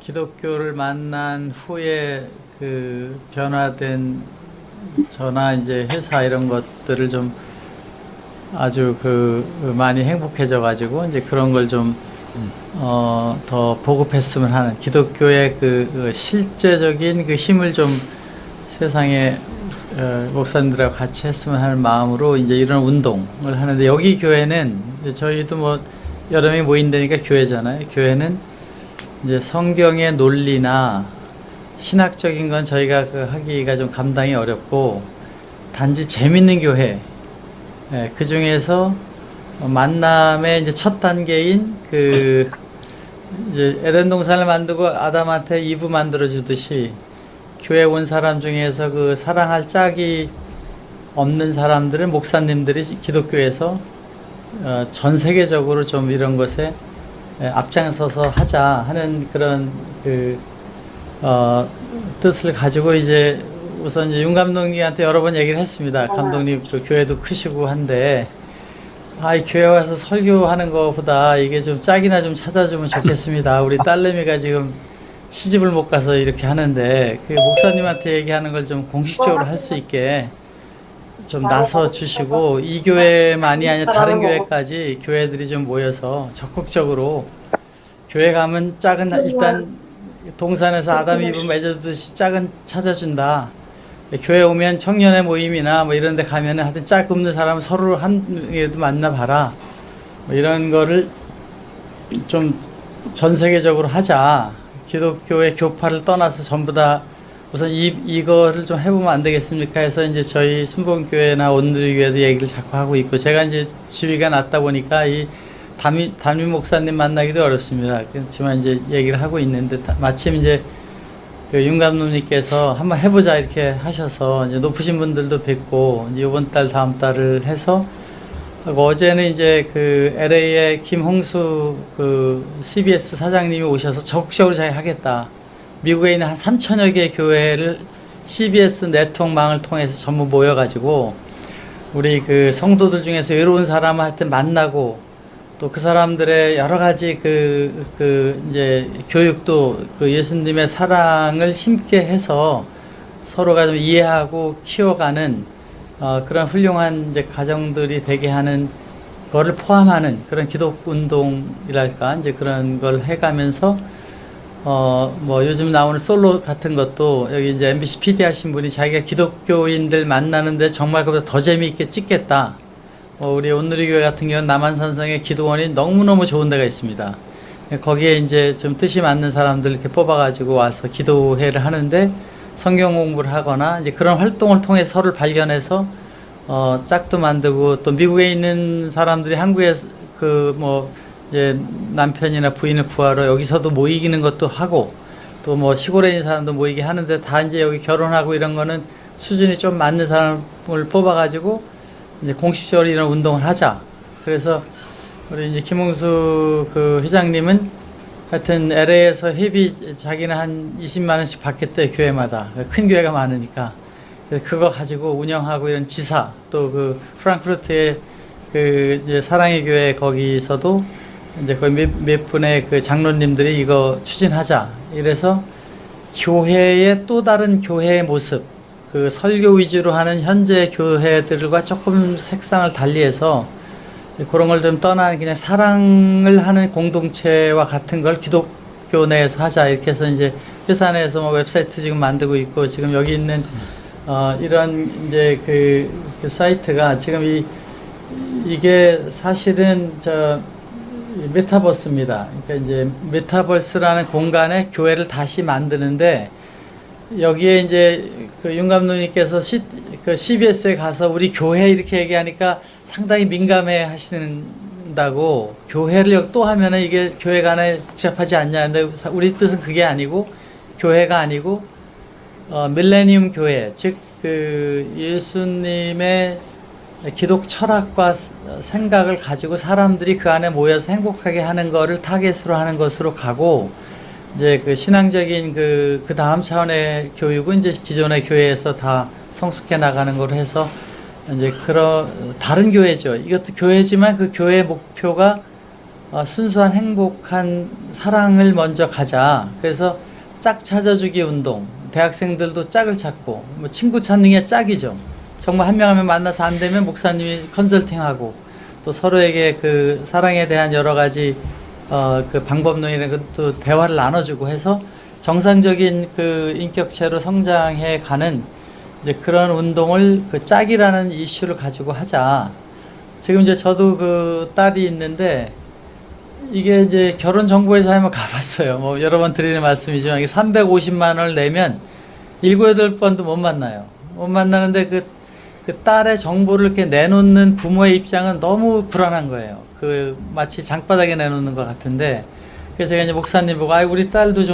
기독교를 만난 후에 그 변화된 저나 이제 회사 이런 것들을 좀 아주 많이 행복해져 가지고 이제 그런 걸 좀 더 보급했으면 하는 기독교의 그 실제적인 그 힘을 좀 세상에 목사님들하고 같이 했으면 하는 마음으로 이제 이런 운동을 하는데, 여기 교회는 이제 저희도 뭐 여러 명이 모인다니까 교회잖아요. 교회는 이제 성경의 논리나 신학적인 건 저희가 하기가 좀 감당이 어렵고, 단지 재밌는 교회, 그 중에서 만남의 이제 첫 단계인 이제 에덴 동산을 만들고 아담한테 이브 만들어 주듯이, 교회 온 사람 중에서 그 사랑할 짝이 없는 사람들은 목사님들이 기독교에서 전 세계적으로 좀 이런 것에 앞장서서 하자 하는 그런 뜻을 가지고 이제 우선 이제 윤 감독님한테 여러 번 얘기를 했습니다. 감독님 그 교회도 크시고 한데, 이 교회 와서 설교하는 것보다 이게 좀 짝이나 좀 찾아주면 좋겠습니다. 우리 딸내미가 지금 시집을 못 가서 이렇게 하는데, 그 목사님한테 얘기하는 걸 좀 공식적으로 할 수 있게 좀 나서 주시고, 이 교회만이 아니라 다른 교회까지 교회들이 좀 모여서 적극적으로, 교회 가면 짝은 일단 동산에서 아담 이브 맺어두듯이 짝은 찾아준다. 교회 오면 청년의 모임이나 뭐 이런 데 가면은 하여튼 짝 없는 사람은 서로 한 개도 만나봐라. 뭐 이런 거를 좀 전 세계적으로 하자. 기독교의 교파를 떠나서 전부 다 우선 이거를 좀 해보면 안 되겠습니까 해서 이제 저희 순복음교회나 온누리교회도 얘기를 자꾸 하고 있고, 제가 이제 지위가 낮다 보니까 이 담임 목사님 만나기도 어렵습니다. 그렇지만 이제 얘기를 하고 있는데, 마침 이제 윤 감독님께서 한번 해보자 이렇게 하셔서 이제 높으신 분들도 뵙고, 이제 이번 달 다음 달을 해서 하고, 어제는 이제 LA의 김홍수 CBS 사장님이 오셔서 적극적으로 자기 하겠다. 미국에 있는 한 3천여 개의 교회를 CBS 네트워크망을 통해서 전부 모여가지고 우리 성도들 중에서 외로운 사람을 하여튼 만나고, 또 그 사람들의 여러 가지 이제 교육도 예수님의 사랑을 심게 해서 서로가 좀 이해하고 키워가는 그런 훌륭한 이제 가정들이 되게 하는 거를 포함하는 그런 기독 운동이랄까, 이제 그런 걸 해가면서 뭐 요즘 나오는 솔로 같은 것도, 여기 이제 MBC PD 하신 분이 자기가 기독교인들 만나는데 정말 그보다 더 재미있게 찍겠다. 우리 온누리교회 같은 경우는 남한산성에 기도원이 너무너무 좋은 데가 있습니다. 거기에 이제 좀 뜻이 맞는 사람들 이렇게 뽑아가지고 와서 기도회를 하는데, 성경 공부를 하거나 이제 그런 활동을 통해 서로를 발견해서 짝도 만들고, 또 미국에 있는 사람들이 한국에 뭐 이제 남편이나 부인을 구하러 여기서도 모이기는 것도 하고, 또 뭐 시골에 있는 사람도 모이게 하는데, 다 이제 여기 결혼하고 이런 거는 수준이 좀 맞는 사람을 뽑아가지고 이제 공식적으로 이런 운동을 하자. 그래서 우리 이제 김홍수 회장님은 하여튼 LA에서 회비 자기는 한 20만 원씩 받겠대, 교회마다. 큰 교회가 많으니까. 그래서 그거 가지고 운영하고, 이런 지사, 또 프랑크푸르트의 이제 사랑의 교회 거기서도 이제 거의 몇 분의 장로님들이 이거 추진하자. 이래서 교회의 또 다른 교회의 모습, 설교 위주로 하는 현재 교회들과 조금 색상을 달리해서 그런 걸 좀 떠나는, 그냥 사랑을 하는 공동체와 같은 걸 기독교 내에서 하자. 이렇게 해서 이제 회사 내에서 뭐 웹사이트 지금 만들고 있고, 지금 여기 있는 이런 이제 그 사이트가 지금 이게 사실은 메타버스입니다. 그러니까 이제 메타버스라는 공간에 교회를 다시 만드는데, 여기에 이제 윤 감독님께서 CBS에 가서 우리 교회 이렇게 얘기하니까 상당히 민감해 하신다고, 교회를 여기 또 하면은 이게 교회 간에 복잡하지 않냐. 근데 우리 뜻은 그게 아니고, 교회가 아니고 밀레니엄 교회, 즉 예수님의 기독 철학과 생각을 가지고 사람들이 그 안에 모여서 행복하게 하는 거를 타겟으로 하는 것으로 가고, 이제 신앙적인 그 다음 차원의 교육은 이제 기존의 교회에서 다 성숙해 나가는 걸로 해서, 이제 다른 교회죠. 이것도 교회지만 그 교회의 목표가 순수한 행복한 사랑을 먼저 가자. 그래서 짝 찾아주기 운동. 대학생들도 짝을 찾고, 뭐 친구 찾는 게 짝이죠. 정말 한 명 한 명 만나서 안 되면 목사님이 컨설팅하고, 또 서로에게 그 사랑에 대한 여러 가지 그 방법론이나 것도 대화를 나눠주고 해서 정상적인 그 인격체로 성장해 가는 이제 그런 운동을 그 짝이라는 이슈를 가지고 하자. 지금 이제 저도 그 딸이 있는데 이게 이제 결혼 정보회사 한번 가봤어요. 뭐 여러 번 드리는 말씀이지만 이게 350만 원을 내면 7, 8번도 못 만나요. 못 만나는데 그 딸의 정보를 이렇게 내놓는 부모의 입장은 너무 불안한 거예요. 그 마치 장바닥에 내놓는 것 같은데, 그래서 제가 이제 목사님 보고, 우리 딸도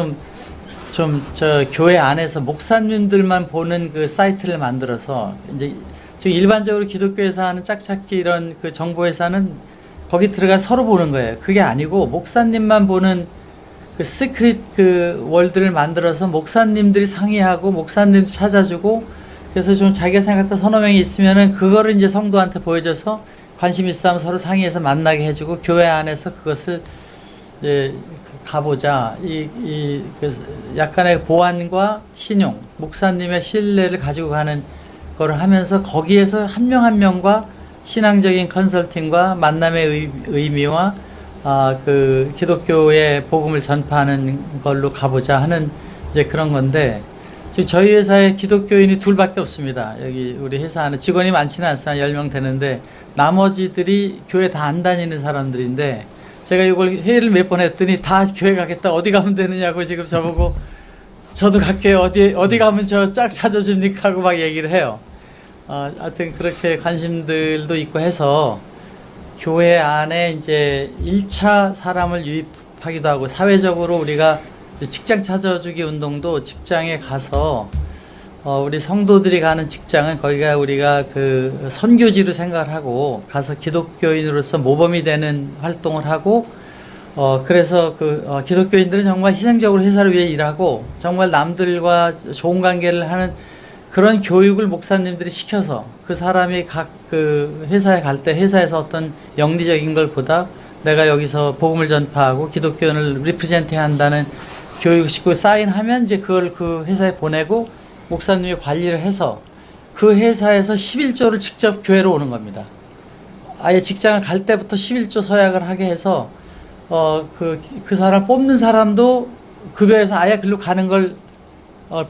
저 교회 안에서 목사님들만 보는 그 사이트를 만들어서, 이제 지금 일반적으로 기독교에서 하는 짝찾기 이런 그 정보회사는 거기 들어가 서로 보는 거예요. 그게 아니고 목사님만 보는 그 시크릿 그 월드를 만들어서 목사님들이 상의하고 목사님 찾아주고, 그래서 좀 자기가 생각했던 서너 명이 있으면은 그거를 이제 성도한테 보여줘서 관심 있어 하면 서로 상의해서 만나게 해주고, 교회 안에서 그것을 이제 가보자. 그 약간의 보안과 신용, 목사님의 신뢰를 가지고 가는 거를 하면서 거기에서 한 명 한 명과 신앙적인 컨설팅과 만남의 의미와 그 기독교의 복음을 전파하는 걸로 가보자 하는 이제 그런 건데, 지금 저희 회사에 기독교인이 둘밖에 없습니다. 여기 우리 회사 안에 직원이 많지는 않습니다. 10명 되는데 나머지들이 교회 다 안 다니는 사람들인데, 제가 이걸 회의를 몇 번 했더니 다 교회 가겠다. 어디 가면 되느냐고 지금 저보고 저도 갈게요. 어디 가면 저 짝 찾아줍니까? 하고 막 얘기를 해요. 하여튼 그렇게 관심들도 있고 해서 교회 안에 이제 1차 사람을 유입하기도 하고, 사회적으로 우리가 직장 찾아주기 운동도 직장에 가서 우리 성도들이 가는 직장은 거기가 우리가 그 선교지로 생각을 하고 가서 기독교인으로서 모범이 되는 활동을 하고, 그래서 기독교인들은 정말 희생적으로 회사를 위해 일하고 정말 남들과 좋은 관계를 하는 그런 교육을 목사님들이 시켜서 그 사람이 각 그 회사에 갈 때 회사에서 어떤 영리적인 걸 보다 내가 여기서 복음을 전파하고 기독교인을 리프레젠트 한다는 교육을 시키고 사인하면 이제 그걸 그 회사에 보내고 목사님이 관리를 해서 그 회사에서 11조를 직접 교회로 오는 겁니다. 아예 직장을 갈 때부터 11조 서약을 하게 해서 그 사람 뽑는 사람도 급여에서 아예 글로 가는 걸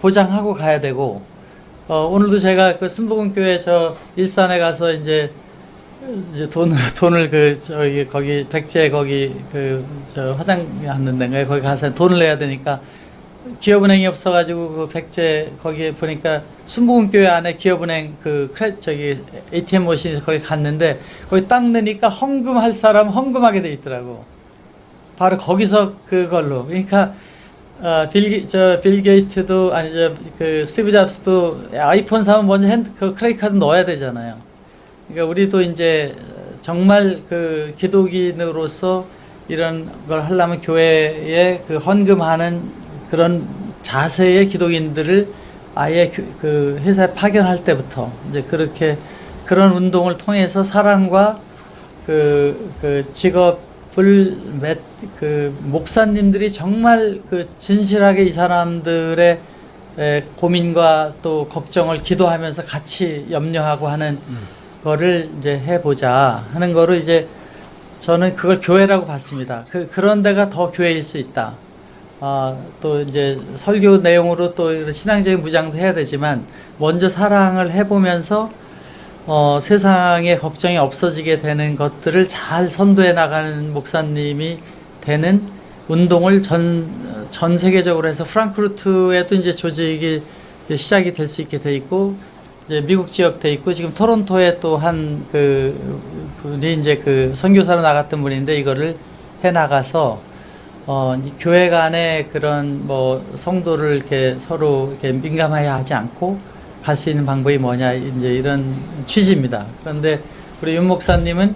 보장하고 가야 되고, 오늘도 제가 그 순복음교회 저 일산에 가서 이제 돈을 거기 백제 거기 저 화장 하는 데인가요? 거기 가서 돈을 내야 되니까 기업은행이 없어가지고 그 백제 거기에 보니까 순복음교회 안에 기업은행 ATM 머신에서 거기 갔는데 거기 딱 넣으니까 헌금할 사람 헌금하게 돼 있더라고. 바로 거기서 그걸로. 그러니까 빌 게이트도 스티브 잡스도 아이폰 사면 먼저 그 크레딧 카드 넣어야 되잖아요. 그러니까 우리도 이제 정말 그 기독인으로서 이런 걸 하려면 교회에 그 헌금하는 그런 자세의 기독인들을 아예 그 회사에 파견할 때부터 이제 그렇게 그런 운동을 통해서 사랑과 그 직업을 목사님들이 정말 그 진실하게 이 사람들의 고민과 또 걱정을 기도하면서 같이 염려하고 하는 거를 이제 해보자 하는 거를 이제 저는 그걸 교회라고 봤습니다. 그런 데가 더 교회일 수 있다. 또 이제 설교 내용으로 또 신앙적인 무장도 해야 되지만 먼저 사랑을 해보면서 세상에 걱정이 없어지게 되는 것들을 잘 선도해 나가는 목사님이 되는 운동을 전 세계적으로 해서 프랑크푸르트에도 이제 조직이 이제 시작이 될 수 있게 돼 있고, 이제 미국 지역 돼 있고, 지금 토론토에 또 한 분이 이제 그 선교사로 나갔던 분인데 이거를 해 나가서 교회 간에 그런 뭐 성도를 이렇게 서로 이렇게 민감하게 하지 않고 갈 수 있는 방법이 뭐냐, 이제 이런 취지입니다. 그런데 우리 윤 목사님은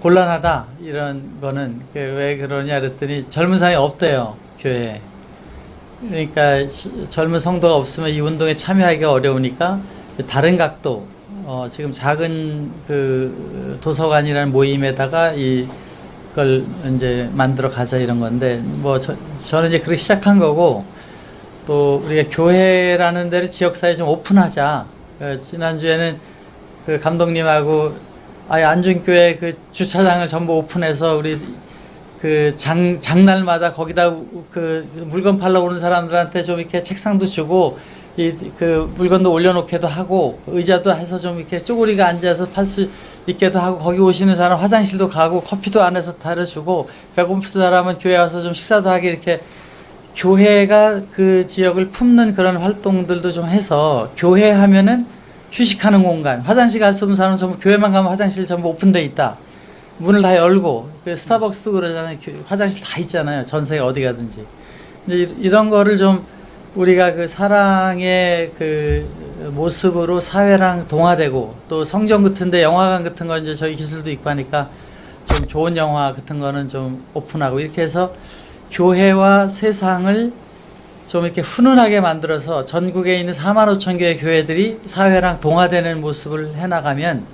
곤란하다, 이런 거는. 왜 그러냐 그랬더니 젊은 사람이 없대요, 교회에. 그러니까 젊은 성도가 없으면 이 운동에 참여하기가 어려우니까 다른 각도, 지금 작은 그 도서관이라는 모임에다가 걸 이제 만들어 가자 이런 건데 뭐 저는 이제 그렇게 시작한 거고 또 우리가 교회라는 데를 지역사회에 좀 오픈하자. 지난주에는 그 감독님하고 아예 안중교회 그 주차장을 전부 오픈해서 우리 그 장날마다 거기다 그 물건 팔러 오는 사람들한테 좀 이렇게 책상도 주고 이 그 물건도 올려놓게도 하고 의자도 해서 좀 이렇게 쪼그리가 앉아서 팔 수 있게도 하고 거기 오시는 사람 화장실도 가고 커피도 안에서 타려주고 배고픈 사람은 교회 와서 좀 식사도 하게 이렇게 교회가 그 지역을 품는 그런 활동들도 좀 해서 교회 하면은 휴식하는 공간 화장실 갈 수 없는 사람은 전부 교회만 가면 화장실 전부 오픈돼 있다. 문을 다 열고 그 스타벅스도 그러잖아요. 화장실 다 있잖아요. 전 세계 어디 가든지. 근데 이런 거를 좀 우리가 그 사랑의 그 모습으로 사회랑 동화되고 또 성전 같은데 영화관 같은 거 이제 저희 기술도 있고 하니까 좀 좋은 영화 같은 거는 좀 오픈하고 이렇게 해서 교회와 세상을 좀 이렇게 훈훈하게 만들어서 전국에 있는 4만 5천 개의 교회들이 사회랑 동화되는 모습을 해나가면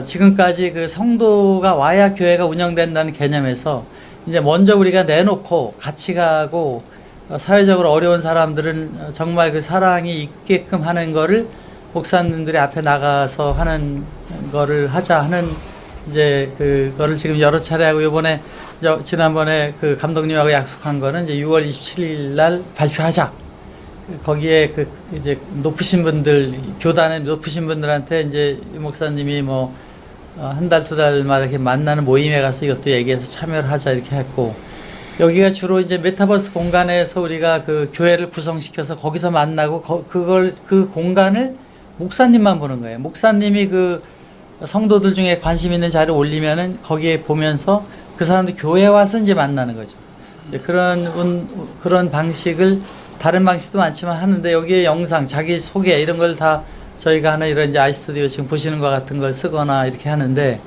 지금까지 그 성도가 와야 교회가 운영된다는 개념에서 이제 먼저 우리가 내놓고 같이 가고 사회적으로 어려운 사람들은 정말 그 사랑이 있게끔 하는 거를 목사님들이 앞에 나가서 하는 거를 하자 하는 이제 그거를 지금 여러 차례 하고 이번에 지난번에 그 감독님하고 약속한 거는 이제 6월 27일 날 발표하자. 거기에 그 이제 높으신 분들 교단의 높으신 분들한테 이제 유 목사님이 뭐 한 달 두 달마다 이렇게 만나는 모임에 가서 이것도 얘기해서 참여를 하자 이렇게 했고 여기가 주로 이제 메타버스 공간에서 우리가 그 교회를 구성시켜서 거기서 만나고 그 공간을 목사님만 보는 거예요. 목사님이 그 성도들 중에 관심 있는 자를 올리면은 거기에 보면서 그 사람들 교회 와서 이제 만나는 거죠. 그런 방식을 다른 방식도 많지만 하는데 여기에 영상, 자기 소개 이런 걸 다 저희가 하는 이런 이제 아이스튜디오 지금 보시는 것 같은 걸 쓰거나 이렇게 하는데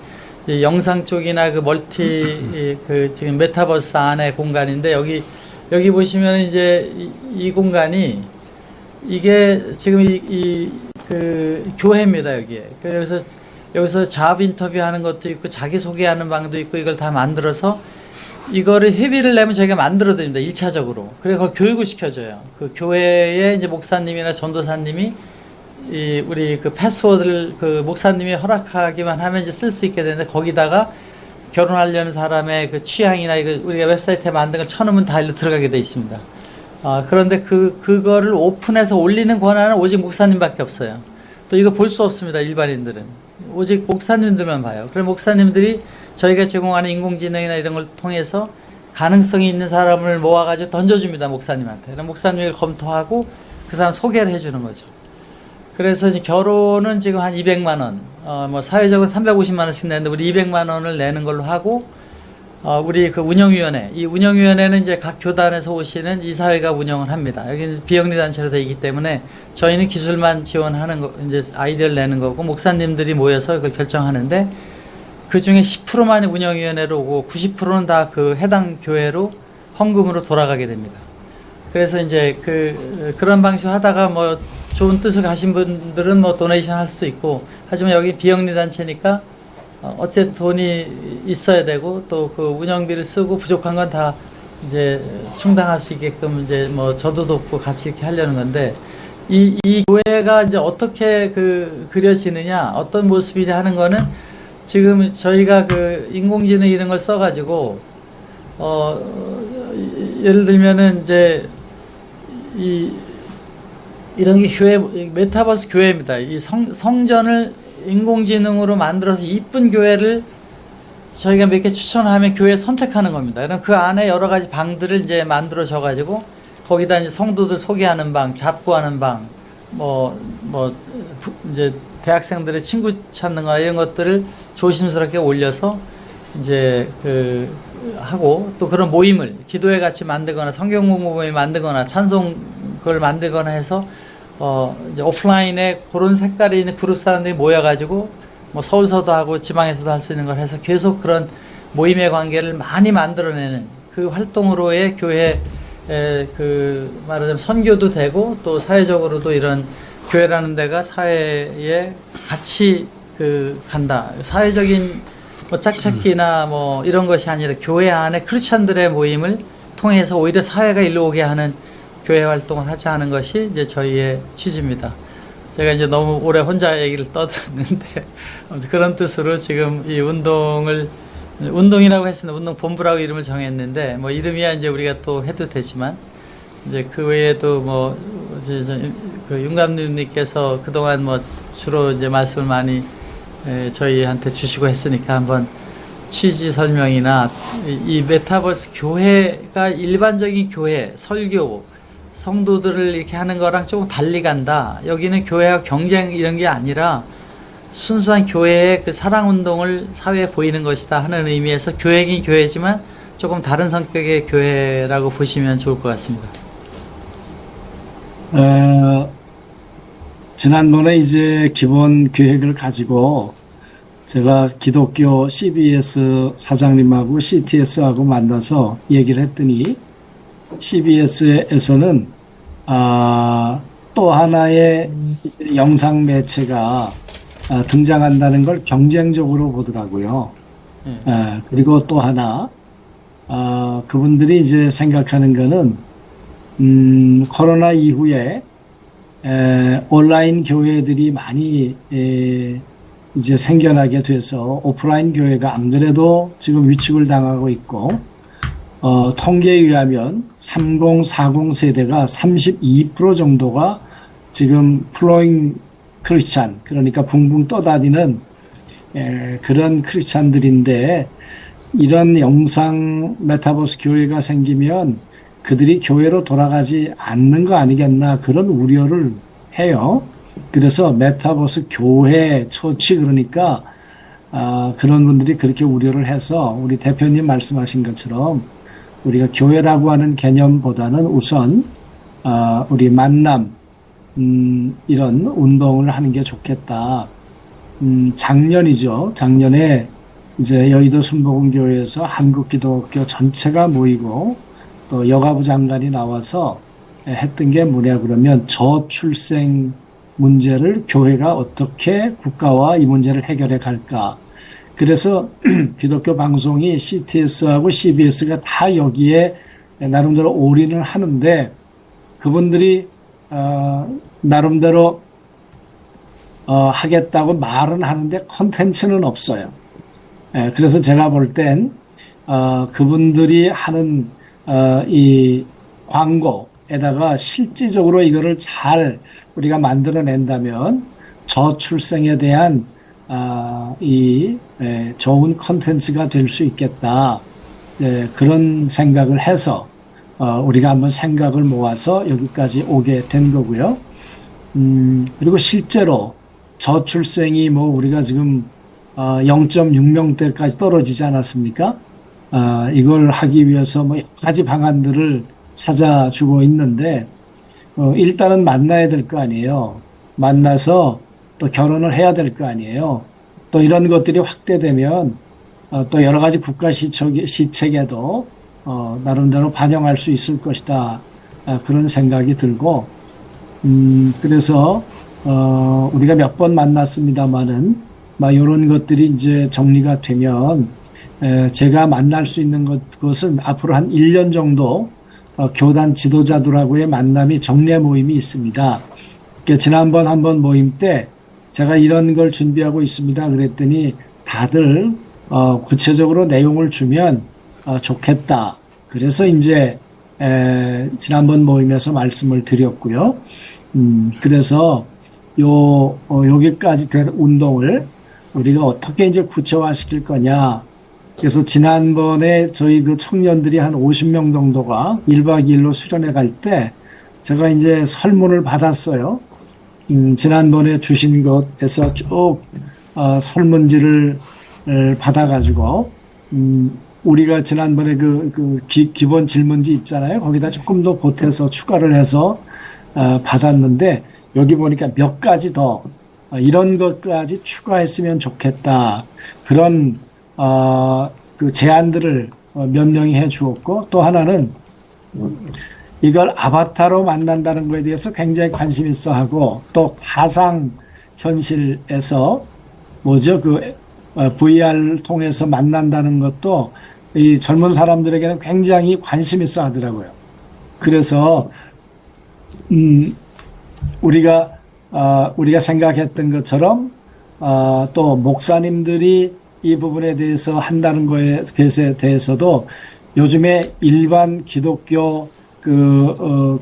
영상 쪽이나 그 멀티 그 지금 메타버스 안의 공간인데 여기 보시면 이제 이 공간이 이게 지금 그 교회입니다 여기에. 그래서 여기서 잡 인터뷰 하는 것도 있고 자기 소개하는 방도 있고 이걸 다 만들어서 이거를 회비를 내면 저희가 만들어 드립니다. 1차적으로. 그래서 교육을 시켜줘요. 그 교회에 이제 목사님이나 전도사님이 우리 그 패스워드를 그 목사님이 허락하기만 하면 이제 쓸 수 있게 되는데 거기다가 결혼하려는 사람의 그 취향이나 이거 우리가 웹사이트에 만든 걸 쳐놓으면 다 일로 들어가게 돼 있습니다. 그런데 그거를 오픈해서 올리는 권한은 오직 목사님밖에 없어요. 또 이거 볼 수 없습니다. 일반인들은. 오직 목사님들만 봐요. 그럼 목사님들이 저희가 제공하는 인공지능이나 이런 걸 통해서 가능성이 있는 사람을 모아가지고 던져줍니다. 목사님한테. 그럼 목사님이 검토하고 그 사람 소개를 해주는 거죠. 그래서 이제 결혼은 지금 한 200만 원, 뭐 사회적으로 350만 원씩 내는데 우리 200만 원을 내는 걸로 하고, 우리 그 운영위원회, 이 운영위원회는 이제 각 교단에서 오시는 이사회가 운영을 합니다. 여기는 비영리 단체로 되어 있기 때문에 저희는 기술만 지원하는 거, 이제 아이디어를 내는 거고, 목사님들이 모여서 그걸 결정하는데, 그 중에 10%만 운영위원회로 오고 90%는 다 그 해당 교회로 헌금으로 돌아가게 됩니다. 그래서 이제 그런 방식으로 하다가 뭐 좋은 뜻을 가신 분들은 뭐 도네이션 할 수도 있고, 하지만 여기 비영리 단체니까 어쨌든 돈이 있어야 되고 또 그 운영비를 쓰고 부족한 건 다 이제 충당할 수 있게끔 이제 뭐 저도 돕고 같이 이렇게 하려는 건데, 이 교회가 이제 어떻게 그려지느냐, 어떤 모습이냐 하는 거는 지금 저희가 그 인공지능 이런 걸 써가지고 예를 들면은 이제 이런 게 교회, 메타버스 교회입니다. 이 성전을 인공지능으로 만들어서 이쁜 교회를 저희가 몇 개 추천하면 교회 선택하는 겁니다. 그럼 그 안에 여러 가지 방들을 이제 만들어져 가지고 거기다 이제 성도들 소개하는 방, 잡구하는 방, 이제 대학생들의 친구 찾는 거나 이런 것들을 조심스럽게 올려서 이제 하고, 또 그런 모임을 기도회 같이 만들거나 성경 공부 모임 만들거나 찬송 그걸 만들거나 해서 이제 오프라인에 그런 색깔이 있는 그룹 사람들이 모여가지고 뭐 서울서도 하고 지방에서도 할 수 있는 걸 해서 계속 그런 모임의 관계를 많이 만들어내는 그 활동으로의 교회 말하자면 선교도 되고 또 사회적으로도 이런 교회라는 데가 사회에 같이 간다. 사회적인 뭐 짝찾기나 뭐 이런 것이 아니라 교회 안에 크리스천들의 모임을 통해서 오히려 사회가 일로 오게 하는 교회 활동을 하자 하는 것이 이제 저희의 취지입니다. 제가 이제 너무 오래 혼자 얘기를 떠들었는데 그런 뜻으로 지금 이 운동이라고 했으나 운동본부라고 이름을 정했는데 뭐 이름이야 이제 우리가 또 해도 되지만 이제 그 외에도 뭐 이제 그 윤감님께서 그동안 뭐 주로 이제 말씀을 많이 저희한테 주시고 했으니까 한번 취지 설명이나 이 메타버스 교회가 일반적인 교회 설교 성도들을 이렇게 하는 거랑 조금 달리 간다. 여기는 교회와 경쟁 이런 게 아니라 순수한 교회의 그 사랑 운동을 사회에 보이는 것이다 하는 의미에서 교회긴 교회지만 조금 다른 성격의 교회라고 보시면 좋을 것 같습니다. 지난번에 이제 기본 계획을 가지고 제가 기독교 CBS 사장님하고 CTS하고 만나서 얘기를 했더니 CBS에서는 또 하나의 영상 매체가 등장한다는 걸 경쟁적으로 보더라고요. 그리고 또 하나 그분들이 이제 생각하는 거는 코로나 이후에 온라인 교회들이 많이 이제 생겨나게 돼서 오프라인 교회가 안 그래도 지금 위축을 당하고 있고 통계에 의하면 3040 세대가 32% 정도가 지금 플로잉 크리스찬, 그러니까 붕붕 떠다니는 그런 크리스찬들인데 이런 영상 메타버스 교회가 생기면 그들이 교회로 돌아가지 않는 거 아니겠나 그런 우려를 해요. 그래서 메타버스 교회, 처치 그러니까 그런 분들이 그렇게 우려를 해서 우리 대표님 말씀하신 것처럼 우리가 교회라고 하는 개념보다는 우선 우리 만남 이런 운동을 하는 게 좋겠다. 작년이죠. 작년에 이제 여의도 순복음교회에서 한국기독교 전체가 모이고 또 여가부 장관이 나와서 했던 게 뭐냐 그러면 저출생 문제를 교회가 어떻게 국가와 이 문제를 해결해 갈까. 그래서 기독교 방송이 CTS하고 CBS가 다 여기에 나름대로 올인을 하는데 그분들이 나름대로 하겠다고 말은 하는데 컨텐츠는 없어요. 그래서 제가 볼 땐 그분들이 하는 이 광고에다가 실질적으로 이거를 잘 우리가 만들어낸다면 저출생에 대한 이 좋은 컨텐츠가 될 수 있겠다. 그런 생각을 해서 우리가 한번 생각을 모아서 여기까지 오게 된 거고요. 그리고 실제로 저출생이 뭐 우리가 지금 0.6명대까지 떨어지지 않았습니까? 이걸 하기 위해서 뭐 여러 가지 방안들을 찾아주고 있는데 일단은 만나야 될 거 아니에요. 만나서 또 결혼을 해야 될 거 아니에요. 또 이런 것들이 확대되면 또 여러 가지 국가 시책에도 나름대로 반영할 수 있을 것이다. 그런 생각이 들고 그래서 우리가 몇 번 만났습니다마는 막 이런 것들이 이제 정리가 되면 제가 만날 수 있는 것은 앞으로 한 1년 정도 교단 지도자들하고의 만남이 정례 모임이 있습니다. 지난번 한번 모임 때 제가 이런 걸 준비하고 있습니다. 그랬더니 다들 구체적으로 내용을 주면 좋겠다. 그래서 이제 지난번 모임에서 말씀을 드렸고요. 그래서 여기까지 된 운동을 우리가 어떻게 이제 구체화시킬 거냐. 그래서 지난번에 저희 그 청년들이 한 50명 정도가 1박 2일로 수련회 갈 때 제가 이제 설문을 받았어요. 지난번에 주신 것에서 쭉 설문지를 받아가지고 우리가 지난번에 기본 질문지 있잖아요. 거기다 조금 더 보태서 추가를 해서 받았는데 여기 보니까 몇 가지 더 이런 것까지 추가했으면 좋겠다. 그런 그 제안들을 몇 명이 해 주었고 또 하나는 이걸 아바타로 만난다는 거에 대해서 굉장히 관심 있어 하고 또 가상 현실에서 뭐죠? VR 통해서 만난다는 것도 이 젊은 사람들에게는 굉장히 관심 있어 하더라고요. 그래서 우리가 생각했던 것처럼 또 목사님들이 이 부분에 대해서 한다는 것에 대해서도 요즘에 일반 기독교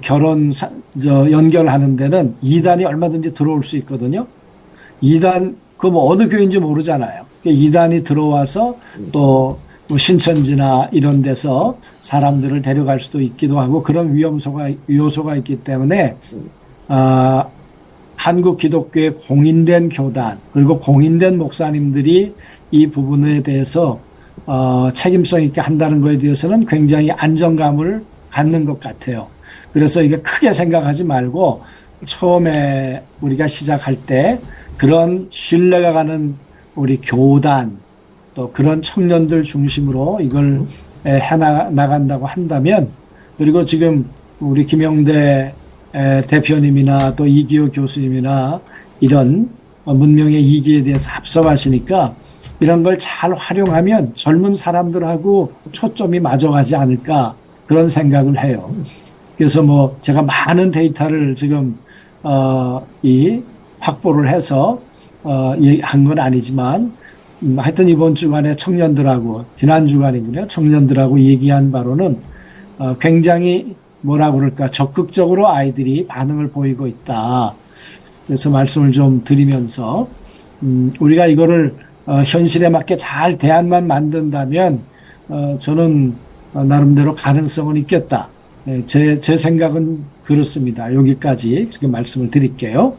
결혼 연결하는 데는 이단이 얼마든지 들어올 수 있거든요. 이단 그 뭐 어느 교회인지 모르잖아요. 이단이 들어와서 또 신천지나 이런 데서 사람들을 데려갈 수도 있기도 하고 그런 요소가 있기 때문에 한국 기독교의 공인된 교단 그리고 공인된 목사님들이 이 부분에 대해서 책임성 있게 한다는 것에 대해서는 굉장히 안정감을 갖는 것 같아요. 그래서 이게 크게 생각하지 말고 처음에 우리가 시작할 때 그런 신뢰가 가는 우리 교단 또 그런 청년들 중심으로 이걸 해나간다고 한다면 그리고 지금 우리 김영대 대표님이나 또 이기호 교수님이나 이런 문명의 이기에 대해서 합성하시니까 이런 걸 잘 활용하면 젊은 사람들하고 초점이 맞아가지 않을까 그런 생각을 해요. 그래서 뭐 제가 많은 데이터를 지금 확보를 해서 한 건 아니지만 하여튼 이번 주간에 청년들하고 지난 주간이군요. 청년들하고 얘기한 바로는 굉장히 뭐라 그럴까 적극적으로 아이들이 반응을 보이고 있다. 그래서 말씀을 좀 드리면서 우리가 이거를 현실에 맞게 잘 대안만 만든다면 저는 나름대로 가능성은 있겠다. 제 생각은 그렇습니다. 여기까지 그렇게 말씀을 드릴게요.